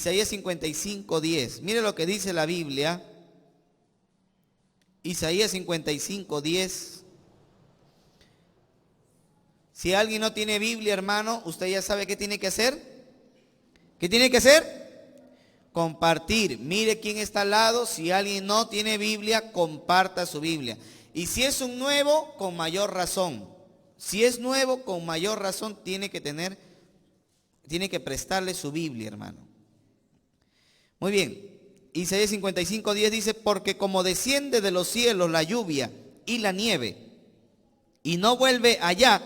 Isaías 55:10. Mire lo que dice la Biblia. Isaías 55:10. Si alguien no tiene Biblia, hermano, usted ya sabe qué tiene que hacer. ¿Qué tiene que hacer? Compartir. Mire quién está al lado. Si alguien no tiene Biblia, comparta su Biblia. Y si es un nuevo, con mayor razón. Si es nuevo, con mayor razón tiene que prestarle su Biblia, hermano. Muy bien. Isaías 55:10 dice: porque como desciende de los cielos la lluvia y la nieve, y no vuelve allá,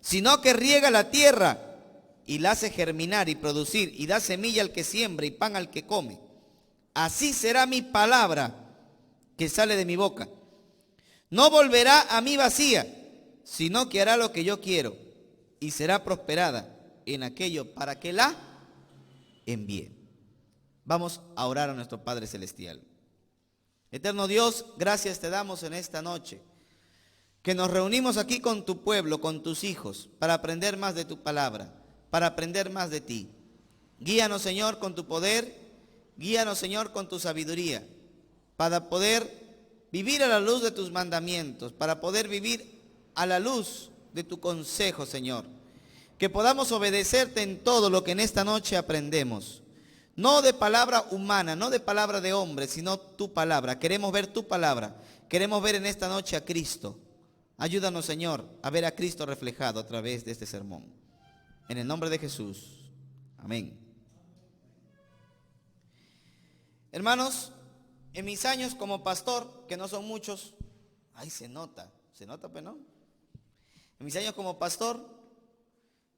sino que riega la tierra y la hace germinar y producir, y da semilla al que siembra y pan al que come, así será mi palabra que sale de mi boca. No volverá a mí vacía, sino que hará lo que yo quiero, y será prosperada en aquello para que la envíe. Vamos a orar a nuestro Padre Celestial. Eterno Dios, gracias te damos en esta noche, que nos reunimos aquí con tu pueblo, con tus hijos, para aprender más de tu palabra, para aprender más de ti. Guíanos, Señor, con tu poder, guíanos, Señor, con tu sabiduría, para poder vivir a la luz de tus mandamientos, para poder vivir a la luz de tu consejo, Señor. Que podamos obedecerte en todo lo que en esta noche aprendemos. No de palabra humana, no de palabra de hombre, sino tu palabra. Queremos ver tu palabra. Queremos ver en esta noche a Cristo. Ayúdanos, Señor, a ver a Cristo reflejado a través de este sermón. En el nombre de Jesús. Amén. Hermanos, en mis años como pastor, que no son muchos, se nota pues, ¿no? En mis años como pastor,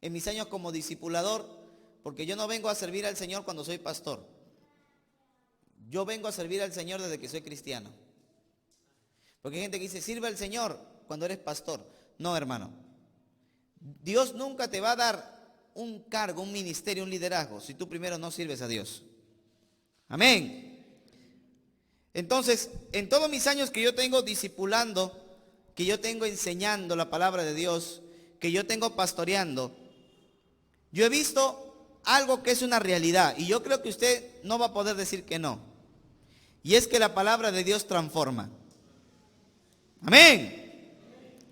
en mis años como discipulador, porque yo no vengo a servir al Señor cuando soy pastor. Yo vengo a servir al Señor desde que soy cristiano. Porque hay gente que dice, sirve al Señor cuando eres pastor. No, hermano. Dios nunca te va a dar un cargo, un ministerio, un liderazgo, si tú primero no sirves a Dios. Amén. Entonces, en todos mis años que yo tengo discipulando, que yo tengo enseñando la palabra de Dios, que yo tengo pastoreando, yo he visto algo que es una realidad, y yo creo que usted no va a poder decir que no. Y es que la palabra de Dios transforma. Amén.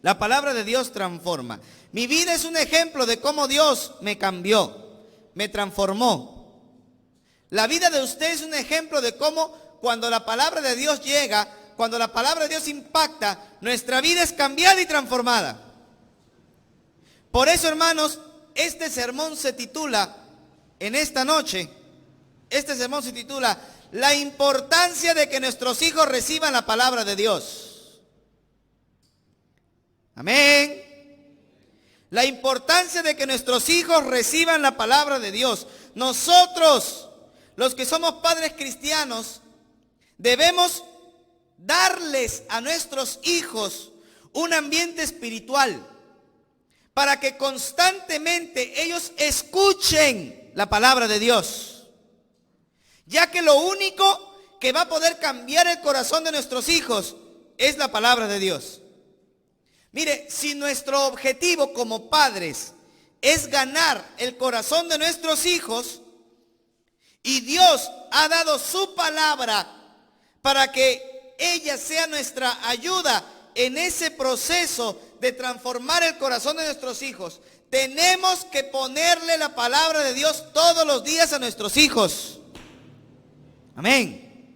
La palabra de Dios transforma. Mi vida es un ejemplo de cómo Dios me cambió, me transformó. La vida de usted es un ejemplo de cómo cuando la palabra de Dios llega, cuando la palabra de Dios impacta, nuestra vida es cambiada y transformada. Por eso, hermanos, este sermón se titula, en esta noche, este sermón se titula, la importancia de que nuestros hijos reciban la palabra de Dios. Amén. La importancia de que nuestros hijos reciban la palabra de Dios. Nosotros, los que somos padres cristianos, debemos darles a nuestros hijos un ambiente espiritual para que constantemente ellos escuchen la palabra de Dios. Ya que lo único que va a poder cambiar el corazón de nuestros hijos es la palabra de Dios. Mire, si nuestro objetivo como padres es ganar el corazón de nuestros hijos, y Dios ha dado su palabra para que ella sea nuestra ayuda en ese proceso de transformar el corazón de nuestros hijos, tenemos que ponerle la palabra de Dios todos los días a nuestros hijos. Amén.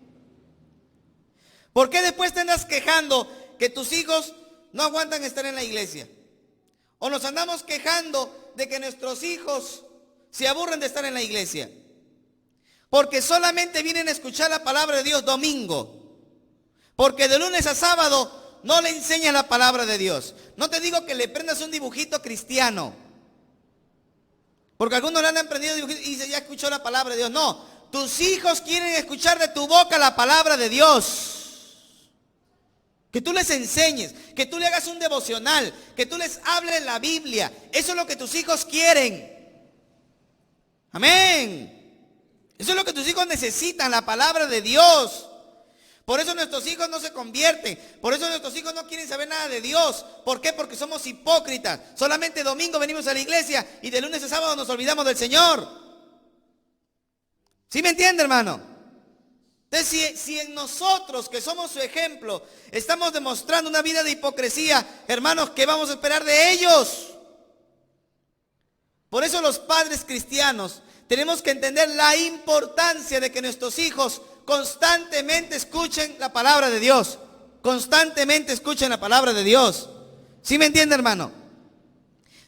¿Por qué después te andas quejando que tus hijos no aguantan estar en la iglesia? O nos andamos quejando de que nuestros hijos se aburren de estar en la iglesia, porque solamente vienen a escuchar la palabra de Dios domingo, porque de lunes a sábado no le enseñan la palabra de Dios. No te digo que le prendas un dibujito cristiano, porque algunos le han aprendido dibujito y dice, ya escuchó la palabra de Dios. No, tus hijos quieren escuchar de tu boca la palabra de Dios. Que tú les enseñes, que tú le hagas un devocional, que tú les hables la Biblia. Eso es lo que tus hijos quieren. Amén. Eso es lo que tus hijos necesitan, la palabra de Dios. Por eso nuestros hijos no se convierten. Por eso nuestros hijos no quieren saber nada de Dios. ¿Por qué? Porque somos hipócritas. Solamente domingo venimos a la iglesia y de lunes a sábado nos olvidamos del Señor. ¿Sí me entiende, hermano? Entonces, si en nosotros, que somos su ejemplo, estamos demostrando una vida de hipocresía, hermanos, ¿qué vamos a esperar de ellos? Por eso los padres cristianos tenemos que entender la importancia de que nuestros hijos constantemente escuchen la palabra de Dios. Constantemente escuchen la palabra de Dios. ¿Sí me entiende, hermano?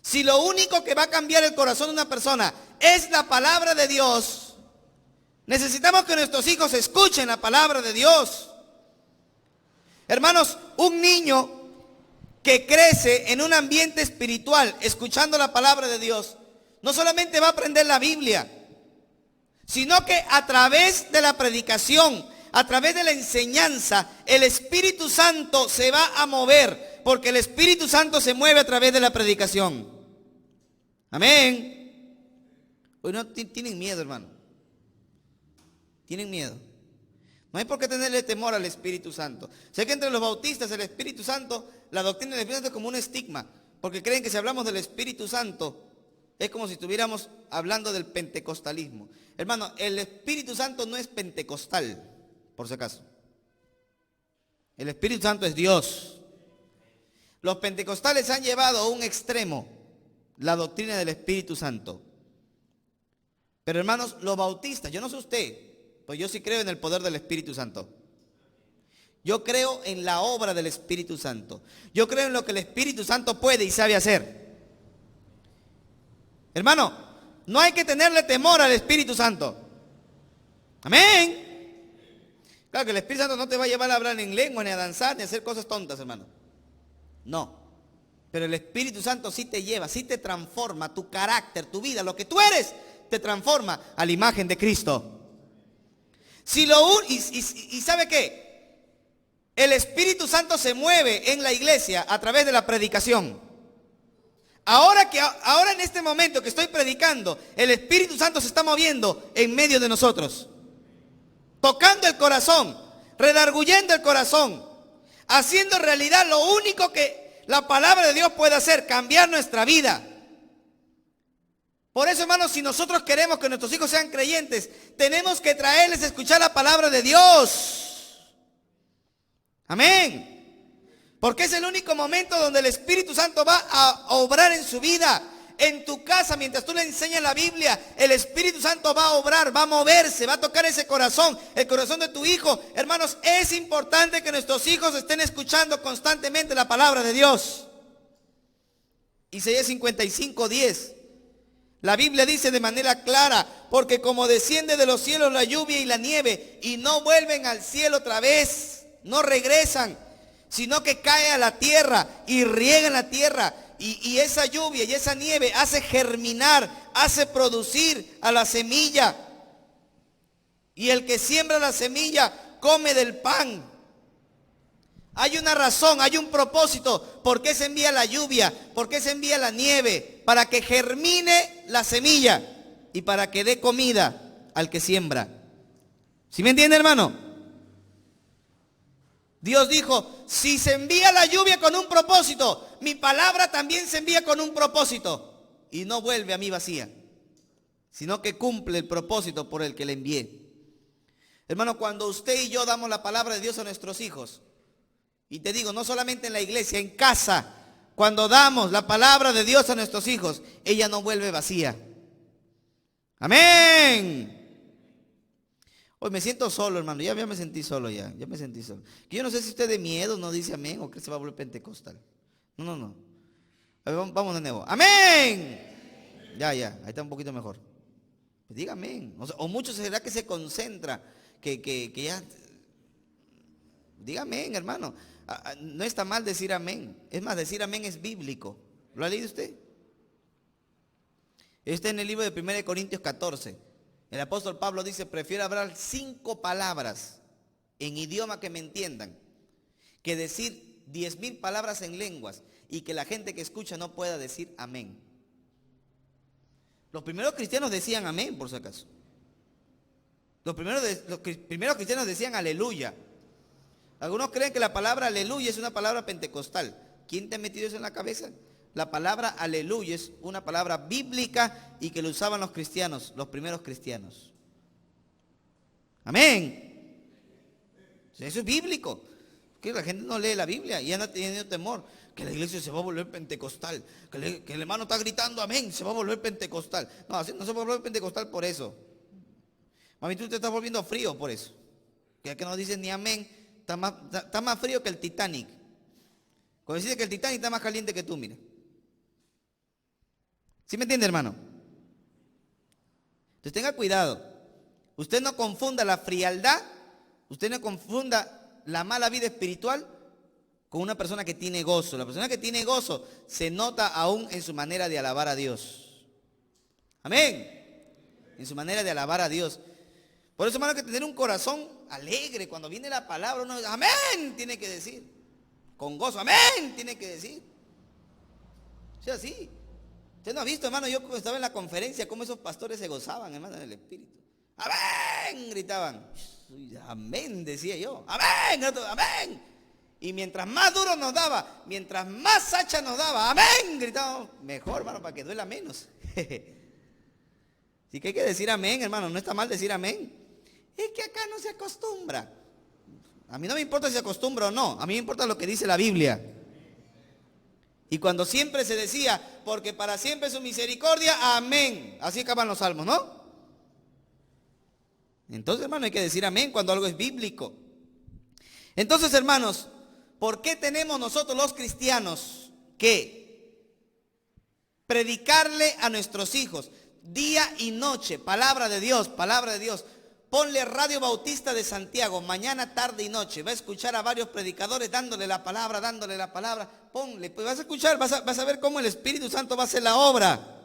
Si lo único que va a cambiar el corazón de una persona es la palabra de Dios, necesitamos que nuestros hijos escuchen la palabra de Dios. Hermanos, un niño que crece en un ambiente espiritual, escuchando la palabra de Dios, no solamente va a aprender la Biblia, sino que a través de la predicación, a través de la enseñanza, el Espíritu Santo se va a mover, porque el Espíritu Santo se mueve a través de la predicación. Amén. Hoy no tienen miedo, hermano. Tienen miedo. No hay por qué tenerle temor al Espíritu Santo. Sé que entre los bautistas el Espíritu Santo, la doctrina del Espíritu Santo es como un estigma, porque creen que si hablamos del Espíritu Santo es como si estuviéramos hablando del pentecostalismo. Hermano, el Espíritu Santo no es pentecostal, por si acaso. El Espíritu Santo es Dios. Los pentecostales han llevado a un extremo la doctrina del Espíritu Santo. Pero hermanos, los bautistas, yo no sé usted, pues yo sí creo en el poder del Espíritu Santo. Yo creo en la obra del Espíritu Santo. Yo creo en lo que el Espíritu Santo puede y sabe hacer. Hermano, no hay que tenerle temor al Espíritu Santo. Amén. Claro que el Espíritu Santo no te va a llevar a hablar en lengua, ni a danzar, ni a hacer cosas tontas, hermano. No. Pero el Espíritu Santo sí te lleva, sí te transforma tu carácter, tu vida, lo que tú eres, te transforma a la imagen de Cristo. Y ¿sabe qué? El Espíritu Santo se mueve en la iglesia a través de la predicación. Ahora en este momento que estoy predicando, el Espíritu Santo se está moviendo en medio de nosotros, tocando el corazón, redarguyendo el corazón, haciendo realidad lo único que la palabra de Dios puede hacer, cambiar nuestra vida. Por eso, hermanos, si nosotros queremos que nuestros hijos sean creyentes, tenemos que traerles a escuchar la palabra de Dios. Amén. Porque es el único momento donde el Espíritu Santo va a obrar en su vida. En tu casa, mientras tú le enseñas la Biblia, el Espíritu Santo va a obrar, va a moverse, va a tocar ese corazón, el corazón de tu hijo. Hermanos, es importante que nuestros hijos estén escuchando constantemente la palabra de Dios. Isaías 55:10. La Biblia dice de manera clara: porque como desciende de los cielos la lluvia y la nieve, y no vuelven al cielo otra vez, no regresan, sino que cae a la tierra y riega en la tierra, y esa lluvia y esa nieve hace germinar, hace producir a la semilla, y el que siembra la semilla come del pan. Hay una razón, hay un propósito. ¿Por qué se envía la lluvia? ¿Por qué se envía la nieve? Para que germine la semilla y para que dé comida al que siembra. ¿Sí me entiende, hermano? Dios dijo: si se envía la lluvia con un propósito, mi palabra también se envía con un propósito. Y no vuelve a mí vacía, sino que cumple el propósito por el que le envié. Hermano, cuando usted y yo damos la palabra de Dios a nuestros hijos, y te digo, no solamente en la iglesia, en casa, cuando damos la palabra de Dios a nuestros hijos, ella no vuelve vacía. Amén. Hoy me siento solo, hermano. Ya me sentí solo ya me sentí solo. Que yo no sé si usted de miedo no dice amén o que se va a volver pentecostal. No. A ver, vamos de nuevo. Amén. Ya, ahí está un poquito mejor. Pues diga amén. O muchos será que se concentra, que ya. Diga amén, hermano. No está mal decir amén. Es más, decir amén es bíblico. ¿Lo ha leído usted? Está en el libro de 1 Corintios 14. El apóstol Pablo dice: prefiero hablar 5 palabras en idioma que me entiendan, que decir 10,000 palabras en lenguas y que la gente que escucha no pueda decir amén. Los primeros cristianos decían amén, por si acaso. Los primeros cristianos decían aleluya. Algunos creen que la palabra aleluya es una palabra pentecostal. ¿Quién te ha metido eso en la cabeza? La palabra aleluya es una palabra bíblica y que lo usaban los cristianos, los primeros cristianos. Amén. Eso es bíblico. Que la gente no lee la Biblia y anda teniendo temor. Que la iglesia se va a volver pentecostal. Que el hermano está gritando amén, se va a volver pentecostal. No, así no se va a volver pentecostal por eso. Mami, tú te estás volviendo frío por eso. Ya que no dices ni amén, está más frío que el Titanic. Cuando dice que el Titanic está más caliente que tú, mira. ¿Sí me entiende, hermano? Entonces tenga cuidado. Usted no confunda la frialdad, usted no confunda la mala vida espiritual con una persona que tiene gozo. La persona que tiene gozo se nota aún en su manera de alabar a Dios. Amén. En su manera de alabar a Dios. Por eso, hermano, hay que tener un corazón alegre. Cuando viene la palabra, uno dice, amén, tiene que decir. Con gozo, amén, tiene que decir. O sea, sí. Usted no ha visto, hermano, yo cuando estaba en la conferencia, cómo esos pastores se gozaban, hermano, en el Espíritu. Amén, gritaban. Amén, decía yo. Amén, amén. Y mientras más duro nos daba, mientras más hacha nos daba, amén, gritábamos. Mejor, hermano, para que duela menos. Así que hay que decir amén, hermano. No está mal decir amén. Es que acá no se acostumbra. A mí no me importa si se acostumbra o no. A mí me importa lo que dice la Biblia. Y cuando siempre se decía, porque para siempre su misericordia, amén. Así acaban los salmos, ¿no? Entonces, hermano, hay que decir amén cuando algo es bíblico. Entonces, hermanos, ¿por qué tenemos nosotros los cristianos que predicarle a nuestros hijos día y noche? Palabra de Dios, palabra de Dios. Ponle Radio Bautista de Santiago, mañana, tarde y noche. Va a escuchar a varios predicadores dándole la palabra, dándole la palabra. Ponle, pues vas a escuchar, vas a ver cómo el Espíritu Santo va a hacer la obra.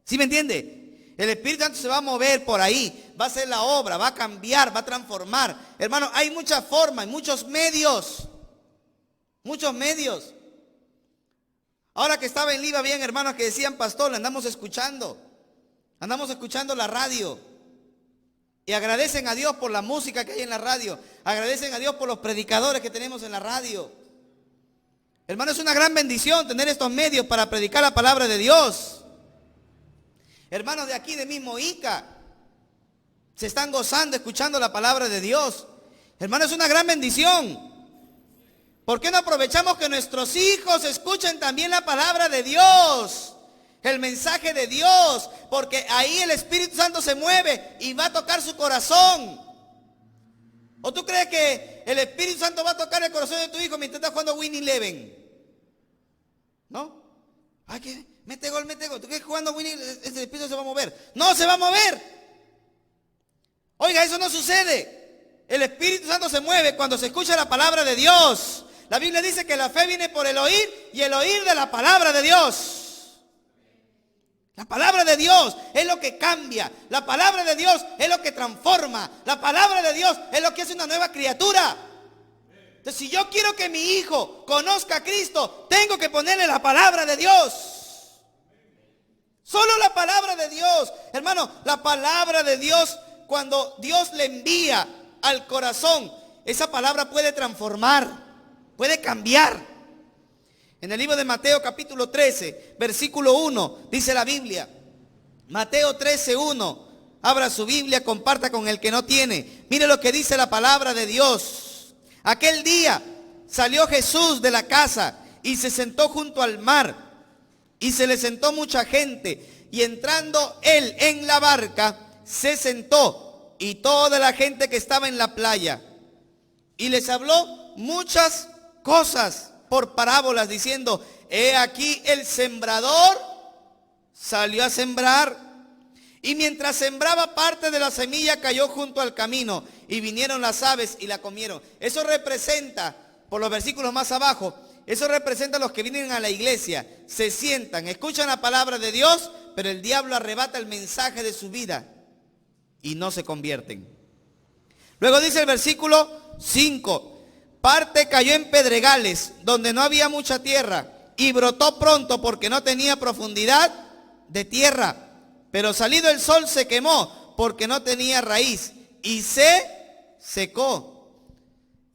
¿Sí me entiende? El Espíritu Santo se va a mover por ahí, va a hacer la obra, va a cambiar, va a transformar. Hermano, hay muchas formas, muchos medios. Muchos medios. Ahora que estaba en Liva, bien hermanos que decían, pastor, le andamos escuchando la radio. Y agradecen a Dios por la música que hay en la radio. Agradecen a Dios por los predicadores que tenemos en la radio. Hermano, es una gran bendición tener estos medios para predicar la palabra de Dios. Hermanos de aquí, de mismo Ica, se están gozando, escuchando la palabra de Dios. Hermano, es una gran bendición. ¿Por qué no aprovechamos que nuestros hijos escuchen también la palabra de Dios? El mensaje de Dios, porque ahí el Espíritu Santo se mueve y va a tocar su corazón. ¿O tú crees que el Espíritu Santo va a tocar el corazón de tu hijo mientras está jugando Winning Eleven? ¿No? Ay, que mete gol. ¿Tú crees que jugando Winning el Espíritu se va a mover? No se va a mover. Oiga, eso no sucede. El Espíritu Santo se mueve cuando se escucha la palabra de Dios. La Biblia dice que la fe viene por el oír y el oír de la palabra de Dios. La palabra de Dios es lo que cambia. La palabra de Dios es lo que transforma. La palabra de Dios es lo que hace una nueva criatura. Entonces, si yo quiero que mi hijo conozca a Cristo, tengo que ponerle la palabra de Dios. Solo la palabra de Dios. Hermano, la palabra de Dios, cuando Dios le envía al corazón, esa palabra puede transformar, puede cambiar. En el libro de Mateo capítulo 13, versículo 1, dice la Biblia. Mateo 13, 1. Abra su Biblia, comparta con el que no tiene. Mire lo que dice la palabra de Dios. Aquel día salió Jesús de la casa y se sentó junto al mar. Y se le sentó mucha gente. Y entrando él en la barca, se sentó. Y toda la gente que estaba en la playa. Y les habló muchas cosas por parábolas, diciendo, he aquí el sembrador salió a sembrar, y mientras sembraba, parte de la semilla cayó junto al camino, y vinieron las aves y la comieron. Eso representa, por los versículos más abajo, eso representa a los que vienen a la iglesia, se sientan, escuchan la palabra de Dios, pero el diablo arrebata el mensaje de su vida y no se convierten. Luego dice el versículo 5, parte cayó en pedregales, donde no había mucha tierra, y brotó pronto porque no tenía profundidad de tierra. Pero salido el sol se quemó porque no tenía raíz y se secó.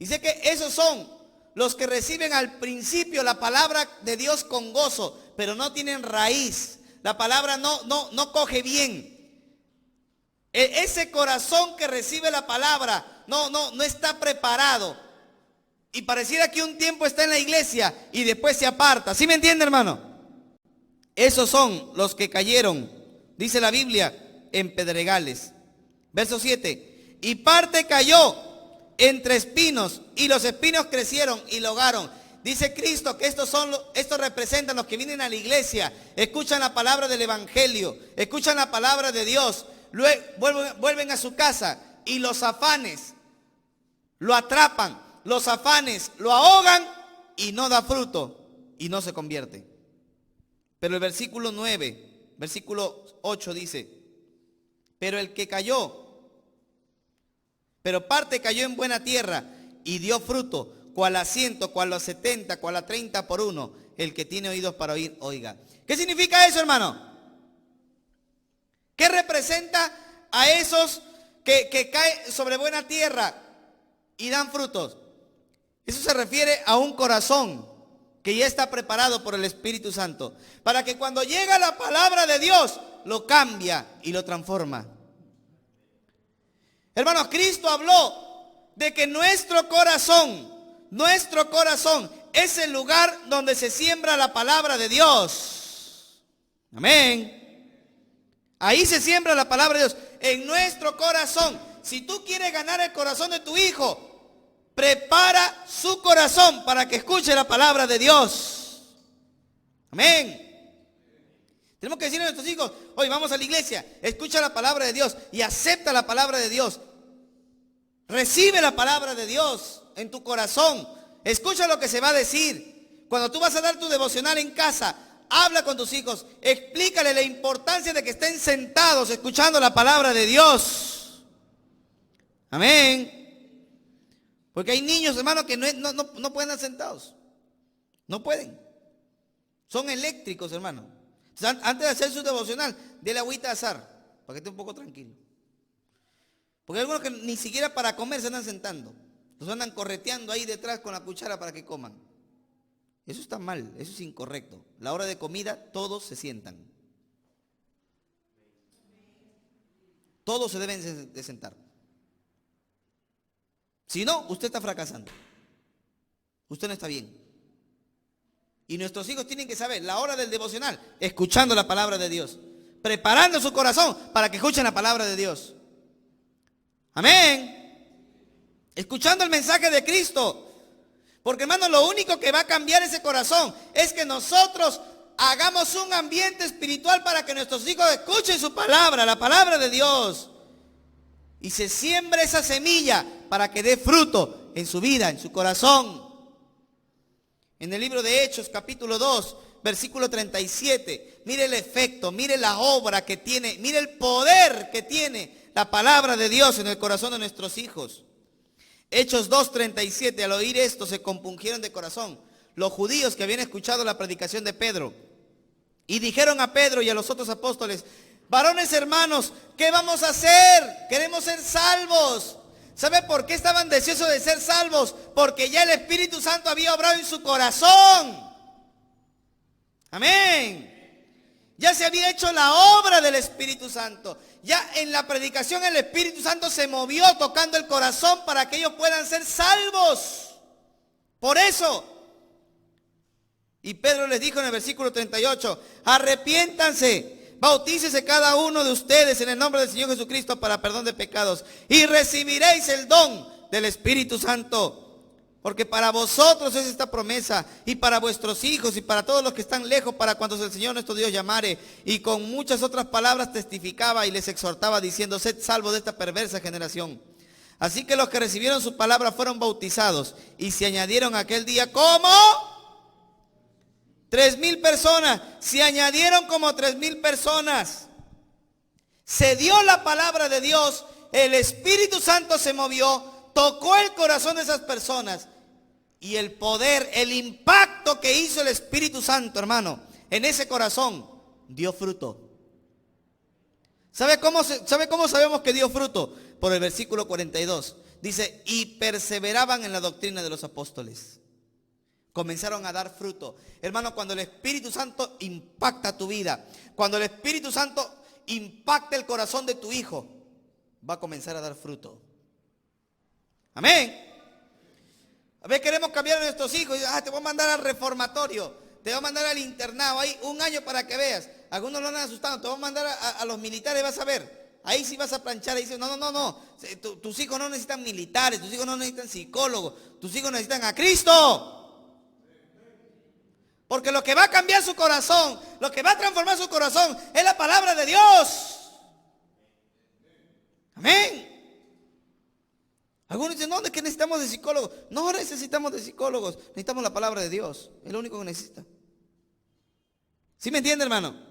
Dice que esos son los que reciben al principio la palabra de Dios con gozo, pero no tienen raíz. La palabra no coge bien. Ese corazón que recibe la palabra no está preparado. Y pareciera que un tiempo está en la iglesia y después se aparta. ¿Sí me entiende, hermano? Esos son los que cayeron, dice la Biblia, en pedregales. Verso 7. Y parte cayó entre espinos, y los espinos crecieron y lo ahogaron. Dice Cristo que estos representan los que vienen a la iglesia, escuchan la palabra del evangelio, escuchan la palabra de Dios, luego vuelven a su casa y los afanes lo atrapan, los afanes lo ahogan y no da fruto y no se convierte. Pero el versículo 9, versículo 8 dice: pero el que cayó, pero parte cayó en buena tierra y dio fruto, cual a 100, cual a 70, cual a 30 por uno. El que tiene oídos para oír, oiga. ¿Qué significa eso, hermano? ¿Qué representa a esos que caen sobre buena tierra y dan frutos? Eso se refiere a un corazón que ya está preparado por el Espíritu Santo, para que cuando llega la palabra de Dios, lo cambia y lo transforma. Hermanos, Cristo habló de que nuestro corazón es el lugar donde se siembra la palabra de Dios. Amén. Ahí se siembra la palabra de Dios, en nuestro corazón. Si tú quieres ganar el corazón de tu hijo, prepara su corazón para que escuche la palabra de Dios. Amén. Tenemos que decirle a nuestros hijos: hoy vamos a la iglesia, escucha la palabra de Dios y acepta la palabra de Dios. Recibe la palabra de Dios en tu corazón. Escucha lo que se va a decir. Cuando tú vas a dar tu devocional en casa, habla con tus hijos, explícale la importancia de que estén sentados escuchando la palabra de Dios. Amén. Porque hay niños, hermanos, que no pueden estar sentados. No pueden. Son eléctricos, hermano. Entonces, antes de hacer su devocional, déle agüita de azar, para que esté un poco tranquilo. Porque hay algunos que ni siquiera para comer se andan sentando. Los andan correteando ahí detrás con la cuchara para que coman. Eso está mal, eso es incorrecto. La hora de comida, todos se sientan. Todos se deben de sentar. Si no, usted está fracasando. Usted no está bien. Y nuestros hijos tienen que saber la hora del devocional, escuchando la palabra de Dios, preparando su corazón para que escuchen la palabra de Dios. Amén. Escuchando el mensaje de Cristo. Porque, hermano, lo único que va a cambiar ese corazón es que nosotros hagamos un ambiente espiritual para que nuestros hijos escuchen su palabra, la palabra de Dios. Y se siembre esa semilla para que dé fruto en su vida, en su corazón. En el libro de Hechos, capítulo 2, versículo 37, mire el efecto, mire la obra que tiene, mire el poder que tiene la palabra de Dios en el corazón de nuestros hijos. Hechos 2:37, al oír esto se compungieron de corazón los judíos que habían escuchado la predicación de Pedro. Y dijeron a Pedro y a los otros apóstoles: varones hermanos, ¿qué vamos a hacer? Queremos ser salvos. ¿Sabe por qué estaban deseosos de ser salvos? Porque ya el Espíritu Santo había obrado en su corazón. Amén. Ya se había hecho la obra del Espíritu Santo. Ya en la predicación el Espíritu Santo se movió tocando el corazón para que ellos puedan ser salvos. Por eso. Y Pedro les dijo en el versículo 38, arrepiéntanse, bautícese cada uno de ustedes en el nombre del Señor Jesucristo para perdón de pecados y recibiréis el don del Espíritu Santo. Porque para vosotros es esta promesa, y para vuestros hijos, y para todos los que están lejos, para cuantos el Señor nuestro Dios llamare. Y con muchas otras palabras testificaba y les exhortaba, diciendo: sed salvos de esta perversa generación. Así que los que recibieron su palabra fueron bautizados, y se añadieron aquel día como 3,000 personas. Se añadieron como 3,000 personas. Se dio la palabra de Dios, el Espíritu Santo se movió, tocó el corazón de esas personas, y el poder, el impacto que hizo el Espíritu Santo, hermano, en ese corazón, dio fruto. ¿Sabe cómo sabemos que dio fruto? Por el versículo 42. Dice: y perseveraban en la doctrina de los apóstoles. Comenzaron a dar fruto. Hermano, cuando el Espíritu Santo impacta tu vida, cuando el Espíritu Santo impacta el corazón de tu hijo, va a comenzar a dar fruto. Amén. A ver, queremos cambiar a nuestros hijos. Te voy a mandar al reformatorio, te voy a mandar al internado, ahí 1 año para que veas. Algunos lo han asustado, te voy a mandar a los militares, vas a ver. Ahí sí vas a planchar. Ahí dice, no. Tus hijos no necesitan militares, tus hijos no necesitan psicólogos, tus hijos necesitan a Cristo. Porque lo que va a cambiar su corazón, lo que va a transformar su corazón es la palabra de Dios. Amén. Algunos dicen, no, es que necesitamos de psicólogos. No necesitamos de psicólogos, necesitamos la palabra de Dios. Es lo único que necesita. ¿Sí me entiende, hermano?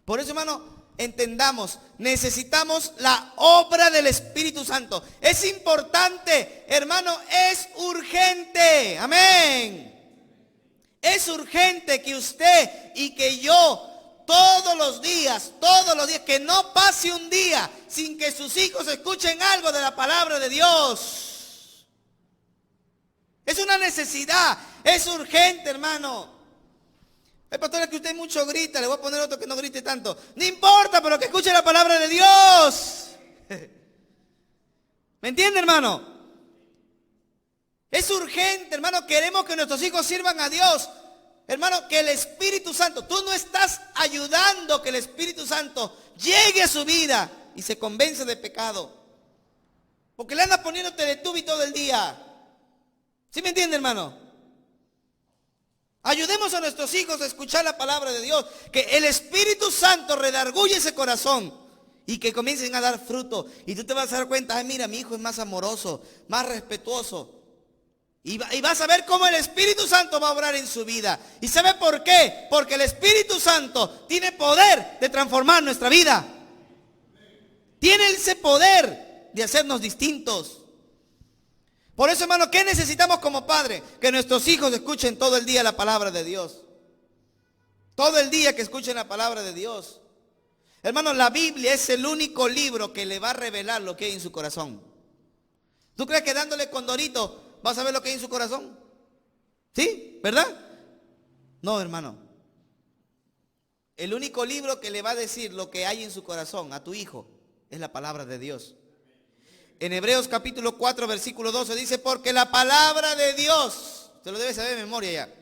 Por eso, hermano, entendamos, necesitamos la obra del Espíritu Santo. Es importante, hermano, es urgente. Amén. Es urgente que usted y que yo todos los días, que no pase un día sin que sus hijos escuchen algo de la palabra de Dios. Es una necesidad, es urgente, hermano. El pastor, es que usted mucho grita, le voy a poner otro que no grite tanto. No importa, pero que escuche la palabra de Dios. ¿Me entiende, hermano? Es urgente, hermano, queremos que nuestros hijos sirvan a Dios. Hermano, que el Espíritu Santo, tú no estás ayudando que el Espíritu Santo llegue a su vida y se convence de pecado. Porque le andas poniendo Teletubby todo el día. ¿Sí me entiende, hermano? Ayudemos a nuestros hijos a escuchar la palabra de Dios. Que el Espíritu Santo redarguye ese corazón y que comiencen a dar fruto. Y tú te vas a dar cuenta, mira, mi hijo es más amoroso, más respetuoso. Y vas a ver cómo el Espíritu Santo va a obrar en su vida. ¿Y sabe por qué? Porque el Espíritu Santo tiene poder de transformar nuestra vida. Tiene ese poder de hacernos distintos. Por eso, hermano, ¿qué necesitamos como padre? Que nuestros hijos escuchen todo el día la palabra de Dios. Todo el día que escuchen la palabra de Dios. Hermano, la Biblia es el único libro que le va a revelar lo que hay en su corazón. ¿Tú crees que dándole condorito vas a ver lo que hay en su corazón? ¿Sí? ¿Verdad? No, hermano. El único libro que le va a decir lo que hay en su corazón a tu hijo es la palabra de Dios. En Hebreos capítulo 4, versículo 12 dice, porque la palabra de Dios, te lo debes saber de memoria ya,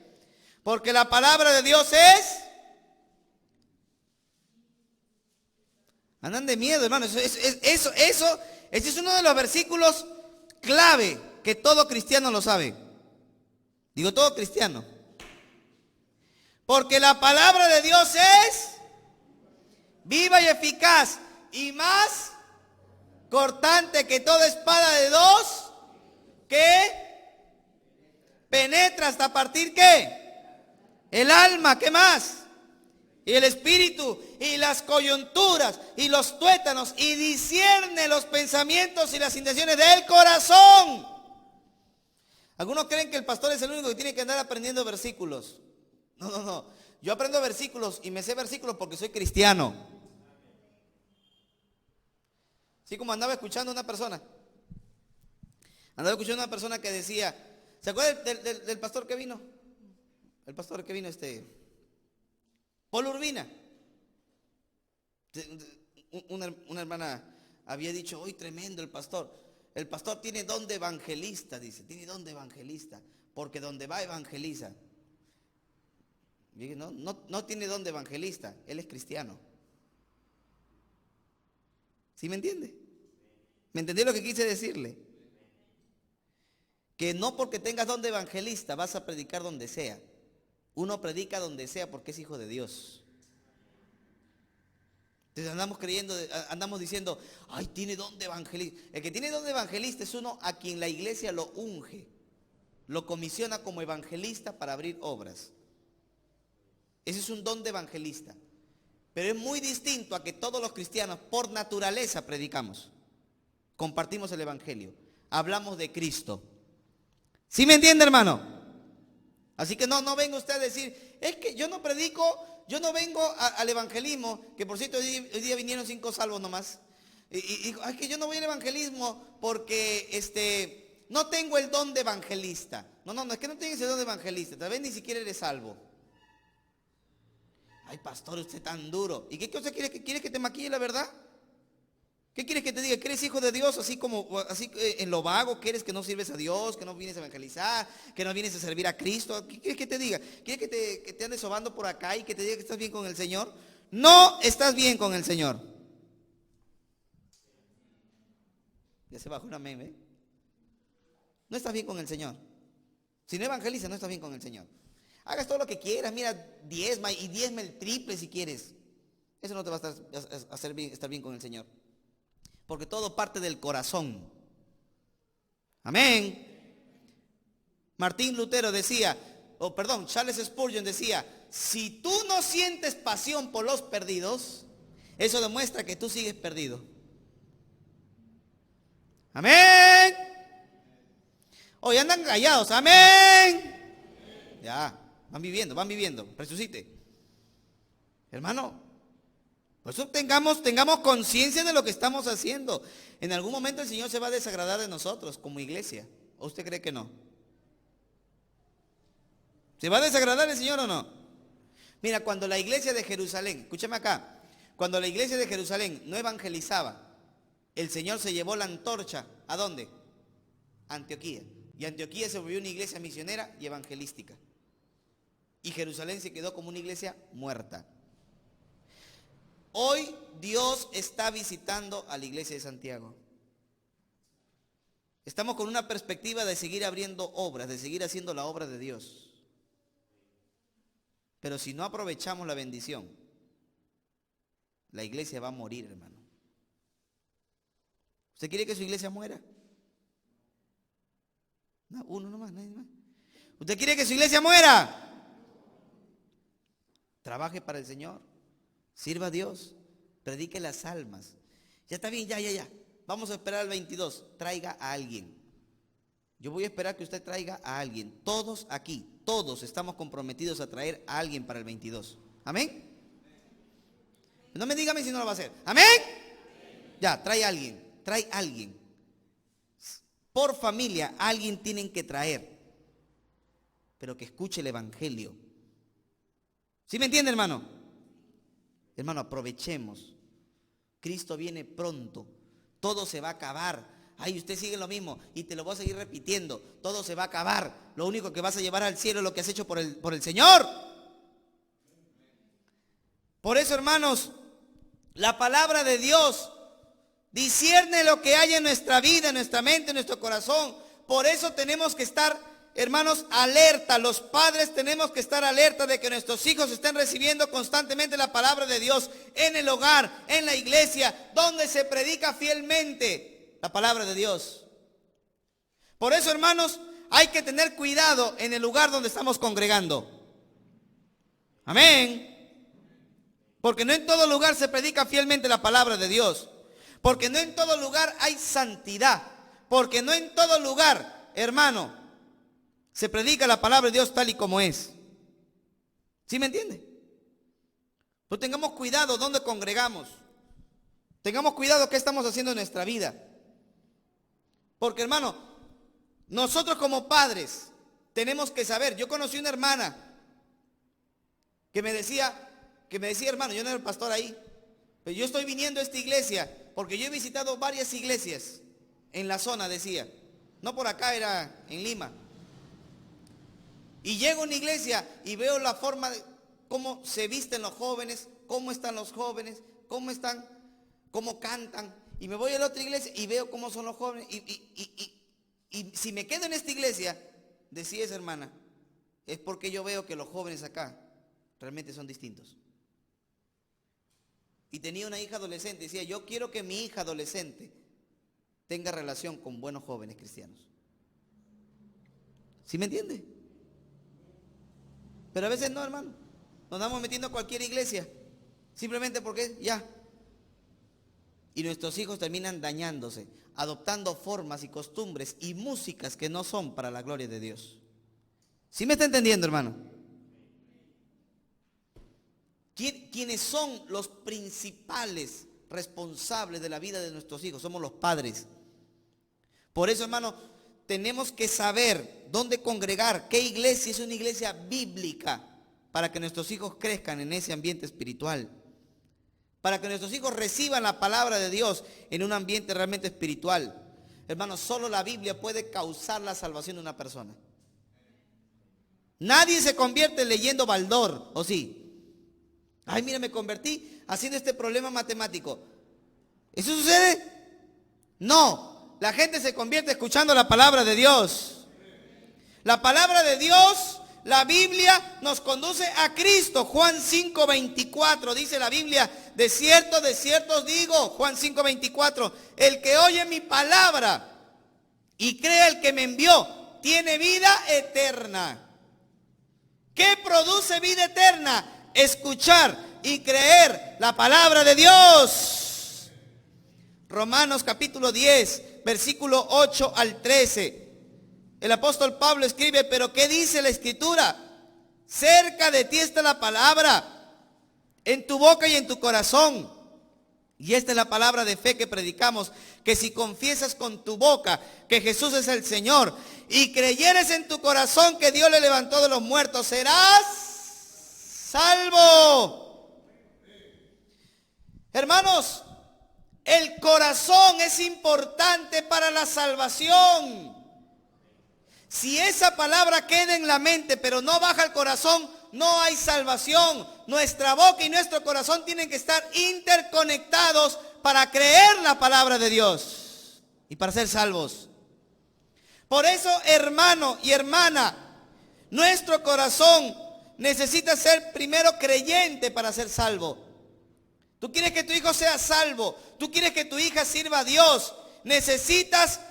porque la palabra de Dios es... Andan de miedo, hermano. Ese es uno de los versículos clave que todo cristiano lo sabe. Digo, todo cristiano. Porque la palabra de Dios es viva y eficaz y más cortante que toda espada de dos, que penetra hasta partir ¿qué? El alma, ¿qué más? Y el espíritu y las coyunturas y los tuétanos y discierne los pensamientos y las intenciones del corazón. Algunos creen que el pastor es el único que tiene que andar aprendiendo versículos. No. Yo aprendo versículos y me sé versículos porque soy cristiano. Así como andaba escuchando una persona. Que decía, ¿se acuerda del pastor que vino? El pastor que vino, Paul Urbina. Una hermana había dicho, hoy tremendo el pastor. El pastor tiene don de evangelista, dice, tiene don de evangelista, porque donde va evangeliza. No tiene don de evangelista, él es cristiano. ¿Sí me entiende? ¿Me entendió lo que quise decirle? Que no porque tengas don de evangelista vas a predicar donde sea. Uno predica donde sea porque es hijo de Dios. Entonces andamos diciendo, ay, tiene don de evangelista. El que tiene don de evangelista es uno a quien la iglesia lo unge, lo comisiona como evangelista para abrir obras. Ese es un don de evangelista. Pero es muy distinto a que todos los cristianos por naturaleza predicamos. Compartimos el evangelio. Hablamos de Cristo. ¿Sí me entiende, hermano? Así que no venga usted a decir, es que yo no predico, yo no vengo al evangelismo, que por cierto hoy día vinieron 5 salvos nomás. Y es que yo no voy al evangelismo porque no tengo el don de evangelista. No, es que no tienes el don de evangelista, tal vez ni siquiera eres salvo. Ay, pastor, usted tan duro. ¿Y qué usted quiere que te maquille la verdad? ¿Qué quieres que te diga? ¿Que eres hijo de Dios así como así en lo vago? ¿Quieres que no sirves a Dios? ¿Que no vienes a evangelizar? ¿Que no vienes a servir a Cristo? ¿Qué quieres que te diga? ¿Quieres que te andes sobando por acá y que te diga que estás bien con el Señor? No estás bien con el Señor. Ya se bajó un amén, ¿eh? No estás bien con el Señor. Si no evangelizas, no estás bien con el Señor. Hagas todo lo que quieras, mira, diezma y diezma el triple si quieres. Eso no te va a hacer estar bien con el Señor. Porque todo parte del corazón. Amén. Martín Lutero decía, Charles Spurgeon decía, si tú no sientes pasión por los perdidos, eso demuestra que tú sigues perdido. Amén. Hoy andan callados, amén. Ya, van viviendo, resucite. Hermano, por eso tengamos conciencia de lo que estamos haciendo. En algún momento el Señor se va a desagradar de nosotros como iglesia. ¿O usted cree que no? ¿Se va a desagradar el Señor o no? Mira, cuando la iglesia de Jerusalén, escúchame acá, cuando la iglesia de Jerusalén no evangelizaba, el Señor se llevó la antorcha, ¿a dónde? Antioquía. Y Antioquía se volvió una iglesia misionera y evangelística. Y Jerusalén se quedó como una iglesia muerta. Hoy Dios está visitando a la iglesia de Santiago. Estamos con una perspectiva de seguir abriendo obras, de seguir haciendo la obra de Dios. Pero si no aprovechamos la bendición, la iglesia va a morir, hermano. ¿Usted quiere que su iglesia muera? No, uno nomás, nadie más. ¿Usted quiere que su iglesia muera? Trabaje para el Señor. Sirva a Dios. Predique las almas. Ya está bien, ya. Vamos a esperar al 22. Traiga a alguien. Yo voy a esperar que usted traiga a alguien. Todos aquí, todos estamos comprometidos a traer a alguien para el 22. ¿Amén? No me dígame si no lo va a hacer. ¿Amén? Ya, trae a alguien. Por familia, alguien tienen que traer. Pero que escuche el evangelio. ¿Sí me entiende, hermano? Hermano, aprovechemos. Cristo viene pronto. Todo se va a acabar. Ay, usted sigue lo mismo y te lo voy a seguir repitiendo. Todo se va a acabar. Lo único que vas a llevar al cielo es lo que has hecho por el Señor. Por eso, hermanos, la palabra de Dios discierne lo que hay en nuestra vida, en nuestra mente, en nuestro corazón. Por eso tenemos que estar, hermanos, alerta. Los padres tenemos que estar alerta de que nuestros hijos estén recibiendo constantemente la palabra de Dios en el hogar, en la iglesia, donde se predica fielmente la palabra de Dios. Por eso, hermanos, hay que tener cuidado en el lugar donde estamos congregando. Amén. Porque no en todo lugar se predica fielmente la palabra de Dios. Porque no en todo lugar hay santidad. Porque no en todo lugar, hermano, se predica la palabra de Dios tal y como es. ¿Sí me entiende? Pues tengamos cuidado donde congregamos. Tengamos cuidado qué estamos haciendo en nuestra vida. Porque, hermano, nosotros como padres tenemos que saber. Yo conocí una hermana que me decía, hermano, yo no era el pastor ahí, pero yo estoy viniendo a esta iglesia porque yo he visitado varias iglesias en la zona, decía. No por acá, era en Lima. Y llego a una iglesia y veo la forma de cómo se visten los jóvenes, cómo están los jóvenes, cómo cantan. Y me voy a la otra iglesia y veo cómo son los jóvenes. Y si me quedo en esta iglesia, decía esa hermana, es porque yo veo que los jóvenes acá realmente son distintos. Y tenía una hija adolescente, decía, yo quiero que mi hija adolescente tenga relación con buenos jóvenes cristianos. ¿Sí me entiende? Pero a veces no, hermano. Nos andamos metiendo a cualquier iglesia, simplemente porque ya. Y nuestros hijos terminan dañándose, adoptando formas y costumbres y músicas que no son para la gloria de Dios. ¿Sí me está entendiendo, hermano? ¿Quiénes son los principales responsables de la vida de nuestros hijos? Somos los padres. Por eso, hermano, tenemos que saber dónde congregar, qué iglesia es una iglesia bíblica, para que nuestros hijos crezcan en ese ambiente espiritual. para que nuestros hijos reciban la palabra de Dios en un ambiente realmente espiritual. Hermanos, solo la Biblia puede causar la salvación de una persona. Nadie se convierte leyendo Baldor, ¿o sí? Ay, mira, me convertí haciendo este problema matemático. ¿Eso sucede? No, la gente se convierte escuchando la palabra de Dios. La palabra de Dios, la Biblia nos conduce a Cristo. Juan 5:24 dice la Biblia: de cierto os digo, Juan 5:24, el que oye mi palabra y cree el que me envió, tiene vida eterna. ¿Qué produce vida eterna? Escuchar y creer la palabra de Dios. Romanos capítulo 10, versículo 8 al 13. El apóstol Pablo escribe: pero ¿qué dice la Escritura? Cerca de ti está la palabra, en tu boca y en tu corazón. Y esta es la palabra de fe que predicamos, que si confiesas con tu boca que Jesús es el Señor y creyeres en tu corazón que Dios le levantó de los muertos, serás salvo. Hermanos, el corazón es importante para la salvación. Si esa palabra queda en la mente pero no baja al corazón, no hay salvación. Nuestra boca y nuestro corazón tienen que estar interconectados para creer la palabra de Dios y para ser salvos. Por eso, hermano y hermana, nuestro corazón necesita ser primero creyente para ser salvo. Tú quieres que tu hijo sea salvo, tú quieres que tu hija sirva a Dios, necesitas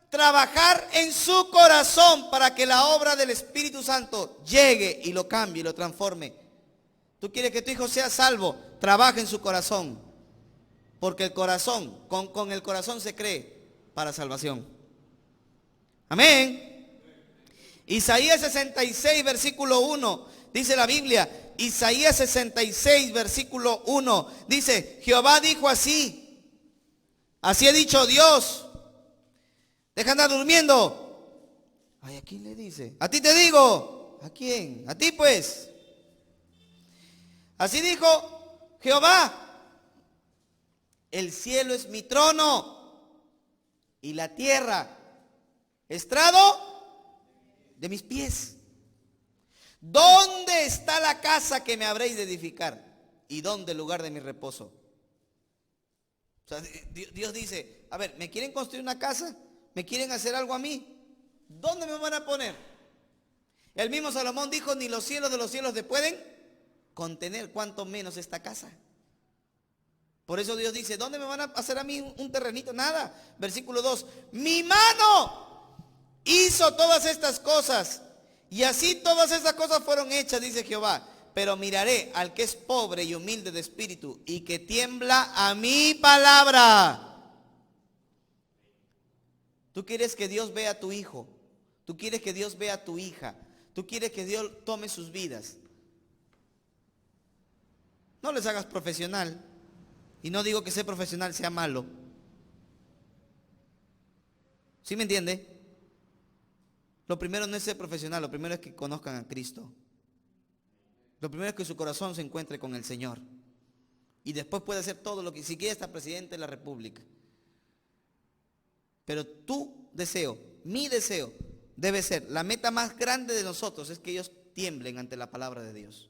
trabajar en su corazón para que la obra del Espíritu Santo llegue y lo cambie y lo transforme. Tú quieres que tu hijo sea salvo, trabaja en su corazón, porque el corazón, con el corazón se cree para salvación. Amén. Isaías 66 versículo 1 dice la Biblia, Isaías 66 versículo 1 dice: Jehová dijo así ha dicho Dios. Deja de andar durmiendo. Ay, ¿a quién le dice? A ti te digo. ¿A quién? A ti pues. Así dijo Jehová: el cielo es mi trono y la tierra estrado de mis pies. ¿Dónde está la casa que me habréis de edificar? ¿Y dónde el lugar de mi reposo? O sea, Dios dice: a ver, ¿me quieren construir una casa? ¿Me quieren hacer algo a mí? ¿Dónde me van a poner? El mismo Salomón dijo: ni los cielos de los cielos te pueden contener, cuanto menos esta casa. Por eso Dios dice: ¿dónde me van a hacer a mí un terrenito? Nada. Versículo 2: mi mano hizo todas estas cosas, y así todas estas cosas fueron hechas, dice Jehová. Pero miraré al que es pobre y humilde de espíritu y que tiembla a mi palabra. Tú quieres que Dios vea a tu hijo, tú quieres que Dios vea a tu hija, tú quieres que Dios tome sus vidas. No les hagas profesional. Y no digo que ser profesional sea malo. ¿Sí me entiende? Lo primero no es ser profesional, lo primero es que conozcan a Cristo. Lo primero es que su corazón se encuentre con el Señor. Y después puede hacer todo lo que, si quiere, está presidente de la República. Pero tu deseo, mi deseo, debe ser, la meta más grande de nosotros es que ellos tiemblen ante la palabra de Dios.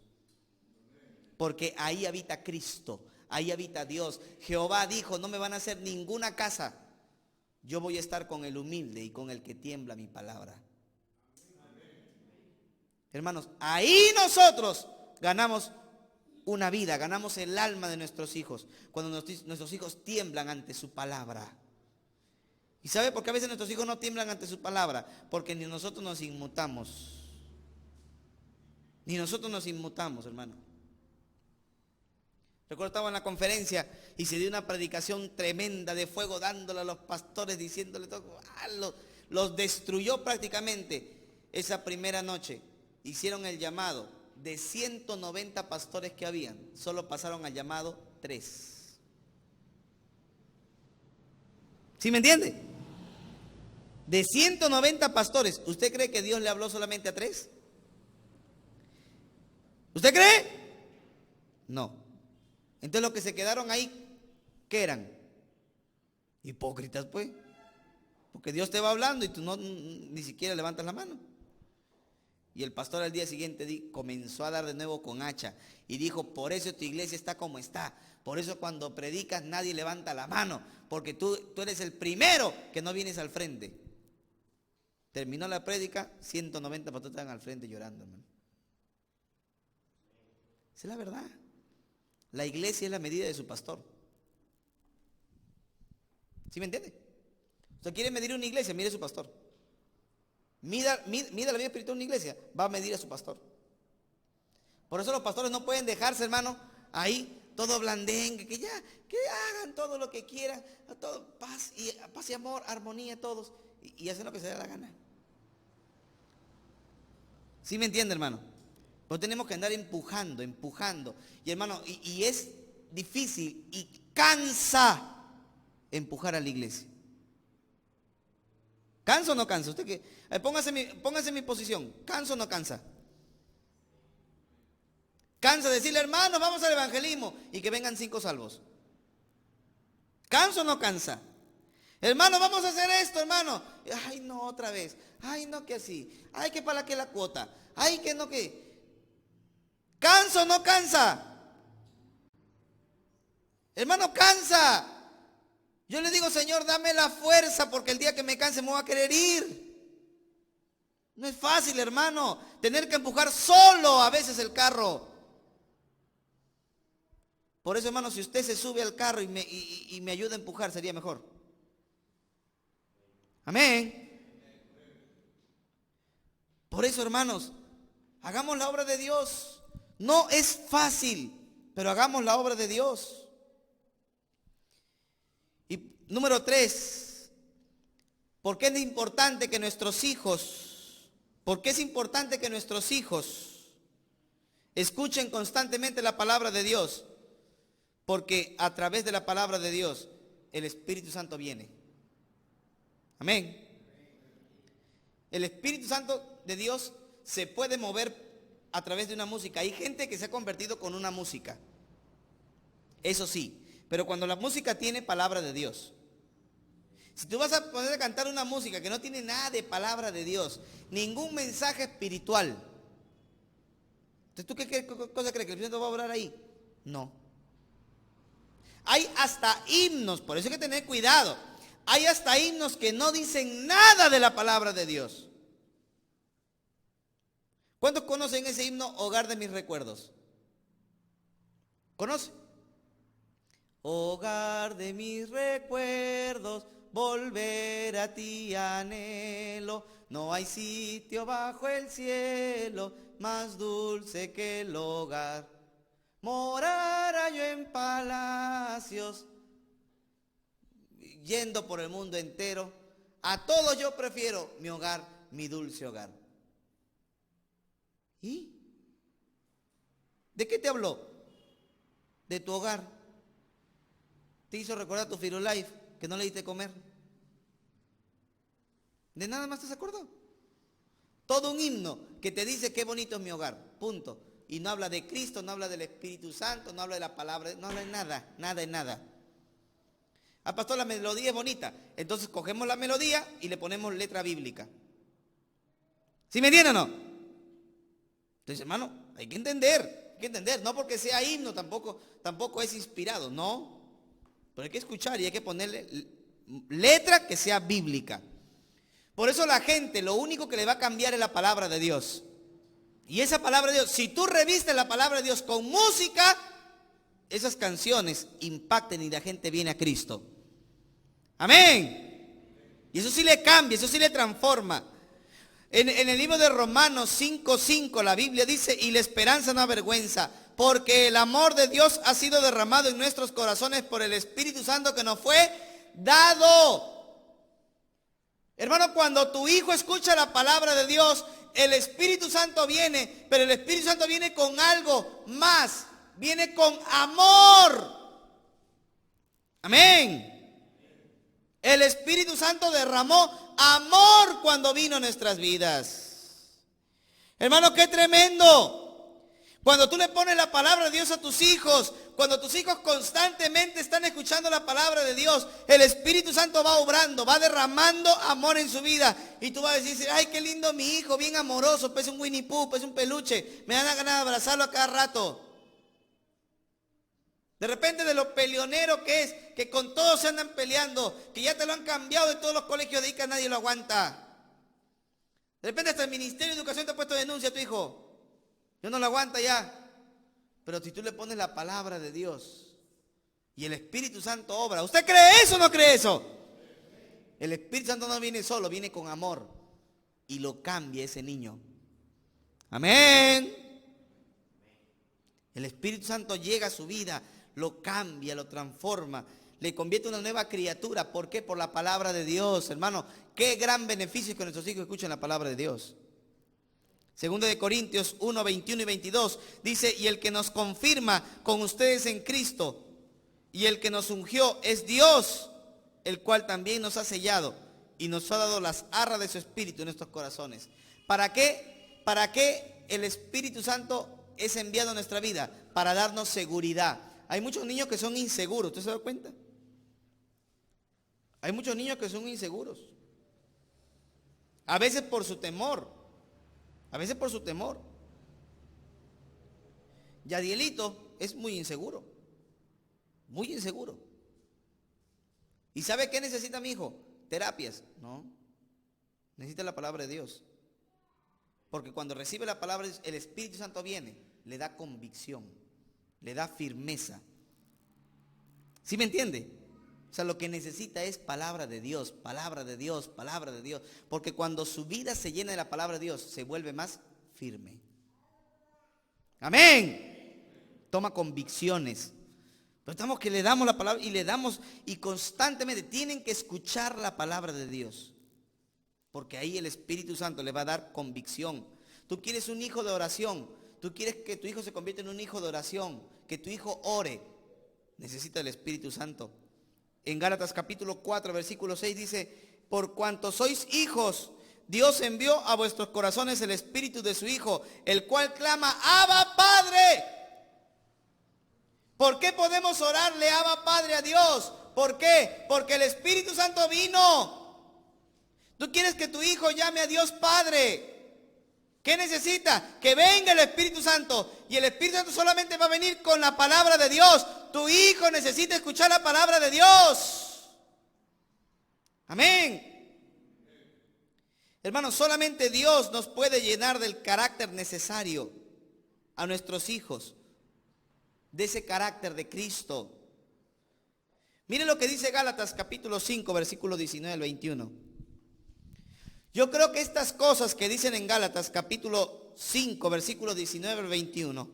Porque ahí habita Cristo, ahí habita Dios. Jehová dijo: no me van a hacer ninguna casa. Yo voy a estar con el humilde y con el que tiembla mi palabra. Hermanos, ahí nosotros ganamos una vida, ganamos el alma de nuestros hijos, cuando nuestros hijos tiemblan ante su palabra. ¿Y sabe por qué a veces nuestros hijos no tiemblan ante su palabra? Porque ni nosotros nos inmutamos. Ni nosotros nos inmutamos, hermano. Recuerdo, estaba en la conferencia y se dio una predicación tremenda de fuego, dándole a los pastores, diciéndole todo. Los destruyó prácticamente. Esa primera noche hicieron el llamado. De 190 pastores que habían, solo pasaron al llamado 3. ¿Sí me entiende? De 190 pastores, ¿usted cree que Dios le habló solamente a 3? ¿Usted cree? No. Entonces los que se quedaron ahí, ¿qué eran? Hipócritas, pues. Porque Dios te va hablando y tú no, ni siquiera levantas la mano. Y el pastor al día siguiente comenzó a dar de nuevo con hacha y dijo, por eso tu iglesia está como está. Por eso cuando predicas nadie levanta la mano, porque tú eres el primero que no vienes al frente. Terminó la prédica, 190 pastores estaban al frente llorando, hermano. Esa es la verdad. La iglesia es la medida de su pastor. ¿Sí me entiende? Usted quiere medir una iglesia, mire a su pastor. Mida la vida espiritual de una iglesia, va a medir a su pastor. Por eso los pastores no pueden dejarse, hermano, ahí todo blandengue, que hagan todo lo que quieran, todo paz y amor, armonía todos, y hacen lo que se dé la gana. ¿Sí me entiende, hermano? Pues tenemos que andar empujando. Y hermano, y es difícil y cansa empujar a la iglesia. ¿Cansa o no cansa? Usted que póngase en mi posición. ¿Cansa o no cansa? Cansa decirle, hermano, vamos al evangelismo y que vengan 5 salvos. ¿Cansa o no cansa? Hermano, vamos a hacer esto, hermano. Ay, no, otra vez. Ay, no, que así. Ay, que para qué la cuota. Ay, que no, que. ¿Cansa o no cansa? Hermano, cansa. Yo le digo, Señor, dame la fuerza porque el día que me canse me voy a querer ir. No es fácil, hermano, tener que empujar solo a veces el carro. Por eso, hermano, si usted se sube al carro y me ayuda a empujar, sería mejor. Amén. Por eso, hermanos, hagamos la obra de Dios. No es fácil, pero hagamos la obra de Dios. Y número 3, ¿por qué es importante que nuestros hijos, escuchen constantemente la palabra de Dios? Porque a través de la palabra de Dios, el Espíritu Santo viene. Amén. El Espíritu Santo de Dios se puede mover a través de una música. Hay gente que se ha convertido con una música. Eso sí, pero cuando la música tiene palabra de Dios. Si tú vas a poner a cantar una música que no tiene nada de palabra de Dios, ningún mensaje espiritual, entonces ¿tú qué cosa crees? ¿Que el Espíritu Santo va a orar ahí? No. Hay hasta himnos, por eso hay que tener cuidado. Hay hasta himnos que no dicen nada de la palabra de Dios. ¿Cuántos conocen ese himno, Hogar de mis recuerdos? ¿Conocen? Hogar de mis recuerdos, volver a ti anhelo. No hay sitio bajo el cielo más dulce que el hogar. Morara yo en palacios, yendo por el mundo entero. A todos yo prefiero mi hogar, mi dulce hogar. ¿Y? ¿De qué te habló? De tu hogar. ¿Te hizo recordar tu Firolife que no le diste comer? ¿De nada más te acordó? Todo un himno que te dice qué bonito es mi hogar, punto. Y no habla de Cristo, no habla del Espíritu Santo, no habla de la palabra, no habla de nada, nada. Ah, pastor, la melodía es bonita. Entonces cogemos la melodía y le ponemos letra bíblica. ¿Sí me entienden o no? Entonces, hermano, hay que entender. No porque sea himno, tampoco es inspirado, no. Pero hay que escuchar y hay que ponerle letra que sea bíblica. Por eso la gente, lo único que le va a cambiar es la palabra de Dios. Y esa palabra de Dios, si tú revistes la palabra de Dios con música, esas canciones impacten y la gente viene a Cristo. Amén. Y eso sí le cambia, eso sí le transforma. En el libro de Romanos 5:5 la Biblia dice, y la esperanza no avergüenza, porque el amor de Dios ha sido derramado en nuestros corazones por el Espíritu Santo que nos fue dado. Hermano, cuando tu hijo escucha la palabra de Dios, el Espíritu Santo viene, pero el Espíritu Santo viene con algo más, viene con amor. Amén. El Espíritu Santo derramó amor cuando vino a nuestras vidas. Hermano, qué tremendo. Cuando tú le pones la palabra de Dios a tus hijos, cuando tus hijos constantemente están escuchando la palabra de Dios, el Espíritu Santo va obrando, va derramando amor en su vida. Y tú vas a decir, ay, qué lindo mi hijo, bien amoroso, pues un Winnie Pooh, pues un peluche. Me dan ganas de abrazarlo a cada rato. De repente de lo peleonero que es, que con todos se andan peleando, que ya te lo han cambiado de todos los colegios de ahí que nadie lo aguanta. De repente hasta el Ministerio de Educación te ha puesto denuncia a tu hijo. Yo no lo aguanta ya. Pero si tú le pones la palabra de Dios y el Espíritu Santo obra, ¿usted cree eso o no cree eso? El Espíritu Santo no viene solo, viene con amor y lo cambia ese niño. Amén. El Espíritu Santo llega a su vida, lo cambia, lo transforma, le convierte en una nueva criatura. ¿Por qué? Por la palabra de Dios, hermano. Qué gran beneficio es que nuestros hijos escuchen la palabra de Dios. Segundo de Corintios 1, 21 y 22 dice, y el que nos confirma con ustedes en Cristo y el que nos ungió es Dios, el cual también nos ha sellado y nos ha dado las arras de su Espíritu en nuestros corazones. ¿Para qué? ¿Para qué el Espíritu Santo es enviado a nuestra vida? Para darnos seguridad. Hay muchos niños que son inseguros, ¿usted se da cuenta? Hay muchos niños que son inseguros. A veces por su temor. A veces por su temor. Yadielito es muy inseguro. Muy inseguro. ¿Y sabe qué necesita mi hijo? Terapias. No. Necesita la palabra de Dios. Porque cuando recibe la palabra de Dios, el Espíritu Santo viene, le da convicción, le da firmeza. ¿Sí me entiende? O sea, lo que necesita es palabra de Dios, palabra de Dios, palabra de Dios. Porque cuando su vida se llena de la palabra de Dios, se vuelve más firme. Amén. Toma convicciones. Pero estamos que le damos la palabra y le damos, y constantemente tienen que escuchar la palabra de Dios. Porque ahí el Espíritu Santo le va a dar convicción. Tú quieres un hijo de oración. Tú quieres que tu hijo se convierta en un hijo de oración. Que tu hijo ore. Necesita el Espíritu Santo. En Gálatas capítulo 4, versículo 6 dice, por cuanto sois hijos, Dios envió a vuestros corazones el Espíritu de su Hijo, el cual clama, Abba Padre. ¿Por qué podemos orarle Abba Padre a Dios? ¿Por qué? Porque el Espíritu Santo vino. Tú quieres que tu hijo llame a Dios Padre. ¿Qué necesita? Que venga el Espíritu Santo. Y el Espíritu Santo solamente va a venir con la palabra de Dios. Tu hijo necesita escuchar la palabra de Dios. Amén. Hermanos, solamente Dios nos puede llenar del carácter necesario a nuestros hijos. De ese carácter de Cristo. Miren lo que dice Gálatas capítulo 5, versículo 19 al 21. Yo creo que estas cosas que dicen en Gálatas capítulo 5, versículo 19 al 21,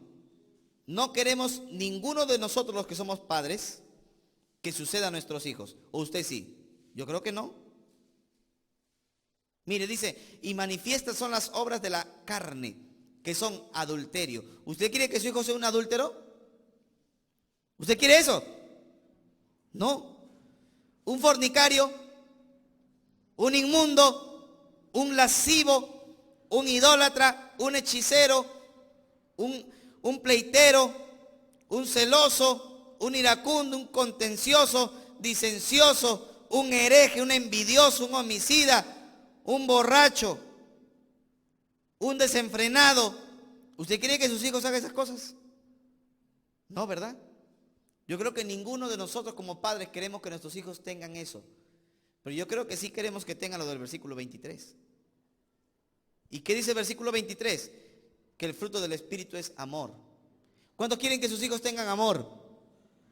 no queremos ninguno de nosotros los que somos padres que suceda a nuestros hijos. ¿O usted sí? Yo creo que no. Mire, dice, y manifiestas son las obras de la carne, que son adulterio. ¿Usted quiere que su hijo sea un adúltero? ¿Usted quiere eso? No. Un fornicario, un inmundo, un lascivo, un idólatra, un hechicero, un pleitero, un celoso, un iracundo, un contencioso, disencioso, un hereje, un envidioso, un homicida, un borracho, un desenfrenado. ¿Usted cree que sus hijos hagan esas cosas? No, ¿verdad? Yo creo que ninguno de nosotros como padres queremos que nuestros hijos tengan eso. Pero yo creo que sí queremos que tengan lo del versículo 23. ¿Y qué dice el versículo 23? Que el fruto del Espíritu es amor. ¿Cuántos quieren que sus hijos tengan amor?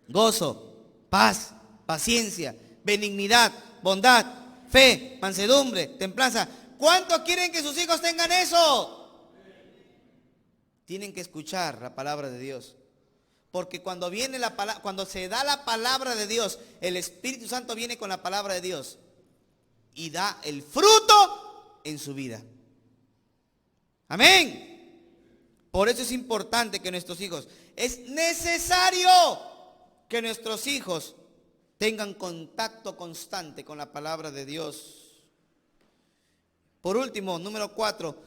Gozo, paz, paciencia, benignidad, bondad, fe, mansedumbre, templanza. ¿Cuántos quieren que sus hijos tengan eso? Tienen que escuchar la palabra de Dios. Porque cuando viene la palabra, cuando se da la palabra de Dios, el Espíritu Santo viene con la palabra de Dios y da el fruto en su vida. Amén. Por eso es importante que nuestros hijos, es necesario que nuestros hijos tengan contacto constante con la palabra de Dios. Por último, número 4,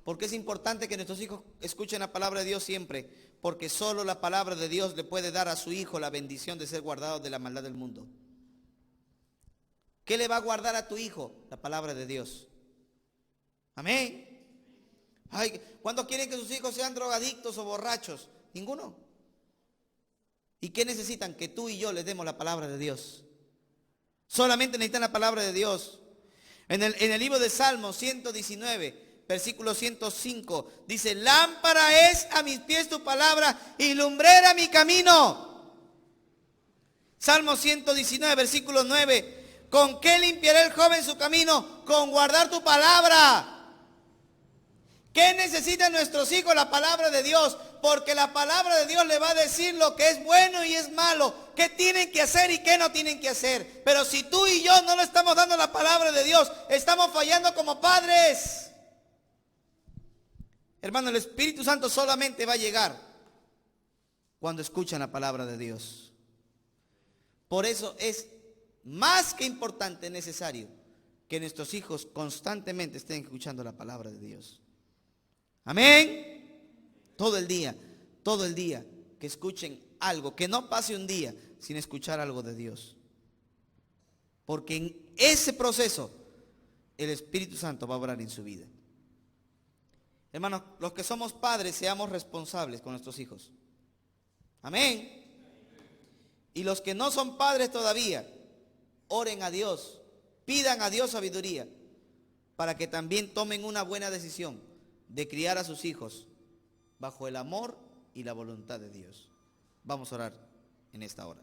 ¿Por qué es importante que nuestros hijos escuchen la palabra de Dios siempre? Porque solo la palabra de Dios le puede dar a su hijo la bendición de ser guardado de la maldad del mundo. ¿Qué le va a guardar a tu hijo? La palabra de Dios. Amén. Ay, ¿cuándo quieren que sus hijos sean drogadictos o borrachos? Ninguno. ¿Y qué necesitan? Que tú y yo les demos la palabra de Dios. Solamente necesitan la palabra de Dios. En el libro de Salmos 119, versículo 105, dice: lámpara es a mis pies tu palabra y lumbrera mi camino. Salmo 119, versículo 9. ¿Con qué limpiará el joven su camino? Con guardar tu palabra. ¿Qué necesitan nuestros hijos? La palabra de Dios. Porque la palabra de Dios le va a decir lo que es bueno y es malo. ¿Qué tienen que hacer y qué no tienen que hacer? Pero si tú y yo no le estamos dando la palabra de Dios, estamos fallando como padres. Hermano, el Espíritu Santo solamente va a llegar cuando escuchan la palabra de Dios. Por eso es más que importante, necesario que nuestros hijos constantemente estén escuchando la palabra de Dios. Amén. Todo el día, que escuchen algo, que no pase un día sin escuchar algo de Dios. Porque en ese proceso el Espíritu Santo va a obrar en su vida. Hermanos, los que somos padres, seamos responsables con nuestros hijos. Amén. Y los que no son padres todavía, oren a Dios, pidan a Dios sabiduría, para que también tomen una buena decisión de criar a sus hijos bajo el amor y la voluntad de Dios. Vamos a orar en esta hora.